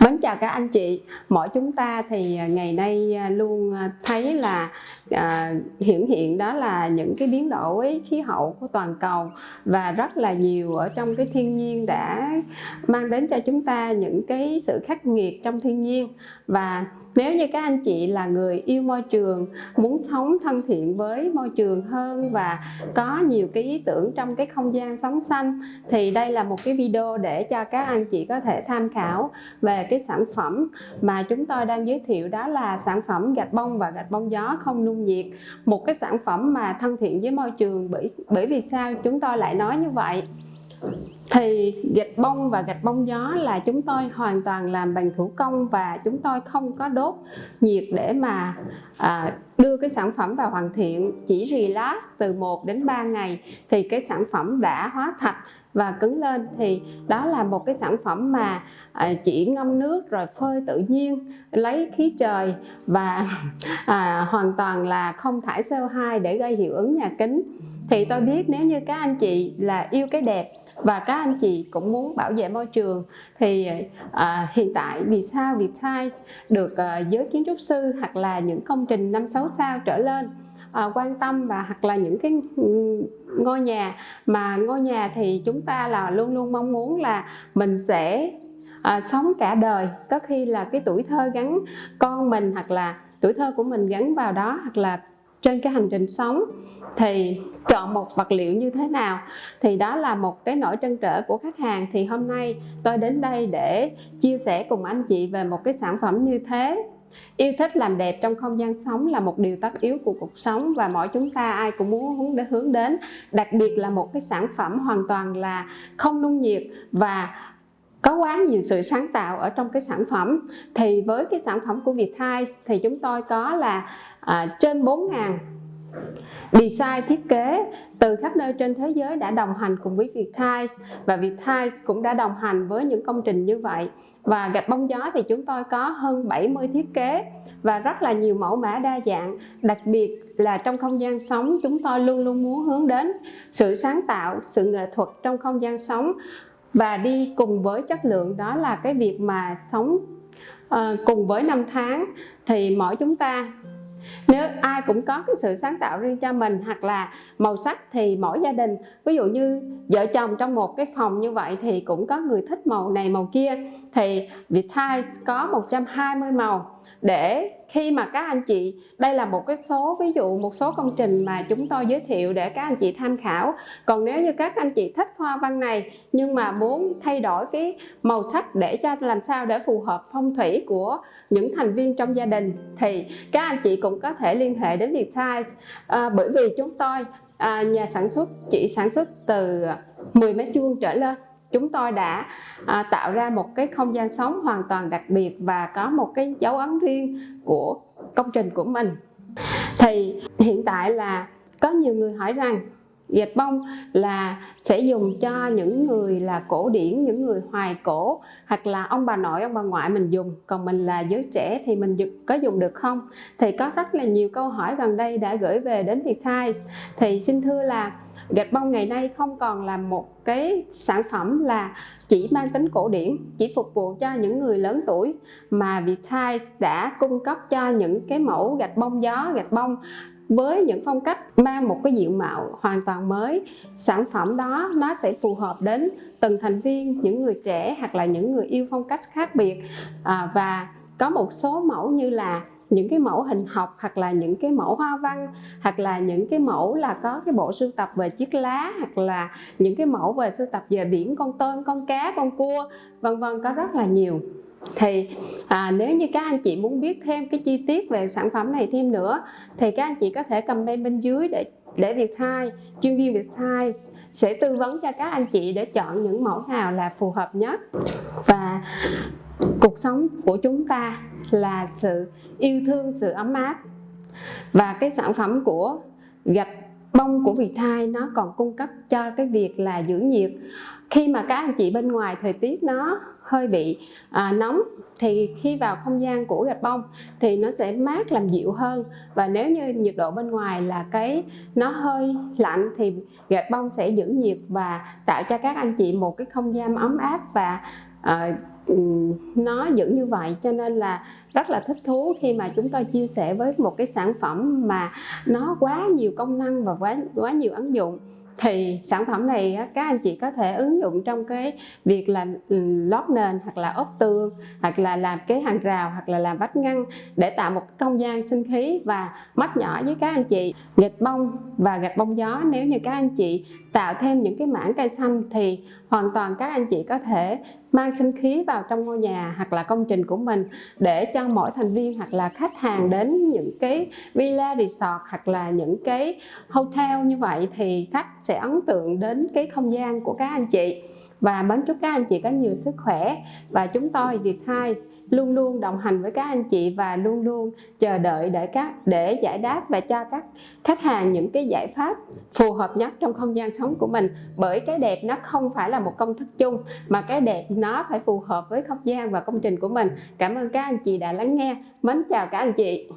Mến chào các anh chị. Mỗi chúng ta thì ngày nay luôn thấy là hiện đó là những cái biến đổi khí hậu của toàn cầu, và rất là nhiều ở trong cái thiên nhiên đã mang đến cho chúng ta những cái sự khắc nghiệt trong thiên nhiên. Và nếu như các anh chị là người yêu môi trường, muốn sống thân thiện với môi trường hơn và có nhiều cái ý tưởng trong cái không gian sống xanh, thì đây là một cái video để cho các anh chị có thể tham khảo về cái sản phẩm mà chúng tôi đang giới thiệu. Đó là sản phẩm gạch bông và gạch bông gió không nung nhiệt, một cái sản phẩm mà thân thiện với môi trường. Bởi vì sao chúng tôi lại nói như vậy? Thì gạch bông và gạch bông gió là chúng tôi hoàn toàn làm bằng thủ công, và chúng tôi không có đốt nhiệt để mà đưa cái sản phẩm vào hoàn thiện. Chỉ relax từ 1 đến 3 ngày thì cái sản phẩm đã hóa thạch và cứng lên. Thì đó là một cái sản phẩm mà chỉ ngâm nước rồi phơi tự nhiên, lấy khí trời và hoàn toàn là không thải CO2 để gây hiệu ứng nhà kính. Thì tôi biết nếu như các anh chị là yêu cái đẹp và các anh chị cũng muốn bảo vệ môi trường, thì hiện tại vì sao Viettiles được giới kiến trúc sư hoặc là những công trình 5-6 sao trở lên quan tâm, và hoặc là những cái ngôi nhà thì chúng ta là luôn luôn mong muốn là mình sẽ sống cả đời. Có khi là cái tuổi thơ gắn con mình, hoặc là tuổi thơ của mình gắn vào đó, hoặc là trên cái hành trình sống. Thì chọn một vật liệu như thế nào thì đó là một cái nỗi trăn trở của khách hàng. Thì hôm nay tôi đến đây để chia sẻ cùng anh chị về một cái sản phẩm như thế. Yêu thích làm đẹp trong không gian sống là một điều tất yếu của cuộc sống, và mỗi chúng ta ai cũng muốn hướng đến. Đặc biệt là một cái sản phẩm hoàn toàn là không nung nhiệt và có quá nhiều sự sáng tạo ở trong cái sản phẩm. Thì với cái sản phẩm của Viettiles thì chúng tôi có là trên 4.000 design thiết kế từ khắp nơi trên thế giới đã đồng hành cùng với Viettiles, và Viettiles cũng đã đồng hành với những công trình như vậy. Và gạch bông gió thì chúng tôi có hơn 70 thiết kế và rất là nhiều mẫu mã đa dạng. Đặc biệt là trong không gian sống, chúng tôi luôn luôn muốn hướng đến sự sáng tạo, sự nghệ thuật trong không gian sống, và đi cùng với chất lượng. Đó là cái việc mà sống cùng với năm tháng. Thì mỗi chúng ta, nếu ai cũng có cái sự sáng tạo riêng cho mình, hoặc là màu sắc thì mỗi gia đình, ví dụ như vợ chồng trong một cái phòng như vậy thì cũng có người thích màu này màu kia, thì Viettiles có 120 màu để khi mà các anh chị, đây là một cái số ví dụ, một số công trình mà chúng tôi giới thiệu để các anh chị tham khảo. Còn nếu như các anh chị thích hoa văn này nhưng mà muốn thay đổi cái màu sắc để cho làm sao để phù hợp phong thủy của những thành viên trong gia đình, thì các anh chị cũng có thể liên hệ đến Viettiles. Bởi vì chúng tôi nhà sản xuất chỉ sản xuất từ 10 mét vuông trở lên. Chúng tôi đã tạo ra một cái không gian sống hoàn toàn đặc biệt và có một cái dấu ấn riêng của công trình của mình. Thì hiện tại là có nhiều người hỏi rằng gạch bông là sẽ dùng cho những người là cổ điển, những người hoài cổ, hoặc là ông bà nội, ông bà ngoại mình dùng, còn mình là giới trẻ thì mình có dùng được không? Thì có rất là nhiều câu hỏi gần đây đã gửi về đến Viettiles. Thì xin thưa là gạch bông ngày nay không còn là một cái sản phẩm là chỉ mang tính cổ điển, chỉ phục vụ cho những người lớn tuổi, mà Viettiles đã cung cấp cho những cái mẫu gạch bông gió, gạch bông với những phong cách mang một cái diện mạo hoàn toàn mới. Sản phẩm đó nó sẽ phù hợp đến từng thành viên, những người trẻ hoặc là những người yêu phong cách khác biệt. Và có một số mẫu như là những cái mẫu hình học, hoặc là những cái mẫu hoa văn, hoặc là những cái mẫu là có cái bộ sưu tập về chiếc lá, hoặc là những cái mẫu về sưu tập về biển, con tôm, con cá, con cua, vân vân, có rất là nhiều. Thì nếu như các anh chị muốn biết thêm cái chi tiết về sản phẩm này thêm nữa thì các anh chị có thể comment bên dưới để Viettiles, chuyên viên Viettiles sẽ tư vấn cho các anh chị để chọn những mẫu nào là phù hợp nhất. Và cuộc sống của chúng ta là sự yêu thương, sự ấm áp, và cái sản phẩm của gạch bông của Viettiles nó còn cung cấp cho cái việc là giữ nhiệt. Khi mà các anh chị bên ngoài thời tiết nó hơi bị nóng, thì khi vào không gian của gạch bông thì nó sẽ mát, làm dịu hơn. Và nếu như nhiệt độ bên ngoài là nó hơi lạnh thì gạch bông sẽ giữ nhiệt và tạo cho các anh chị một cái không gian ấm áp và nó giữ như vậy, cho nên là rất là thích thú khi mà chúng tôi chia sẻ với một cái sản phẩm mà nó quá nhiều công năng và quá nhiều ứng dụng. Thì sản phẩm này các anh chị có thể ứng dụng trong cái việc là lót nền, hoặc là ốp tường, hoặc là làm cái hàng rào, hoặc là làm vách ngăn, để tạo một không gian sinh khí và mắt nhỏ với các anh chị. Gạch bông và gạch bông gió, nếu như các anh chị tạo thêm những cái mảng cây xanh thì hoàn toàn các anh chị có thể mang sinh khí vào trong ngôi nhà hoặc là công trình của mình, để cho mỗi thành viên hoặc là khách hàng đến những cái villa resort hoặc là những cái hotel như vậy thì khách sẽ ấn tượng đến cái không gian của các anh chị. Và mến chúc các anh chị có nhiều sức khỏe, và chúng tôi Vietside luôn luôn đồng hành với các anh chị và luôn luôn chờ đợi để giải đáp và cho các khách hàng những cái giải pháp phù hợp nhất trong không gian sống của mình. Bởi cái đẹp nó không phải là một công thức chung, mà cái đẹp nó phải phù hợp với không gian và công trình của mình. Cảm ơn các anh chị đã lắng nghe. Mến chào các anh chị.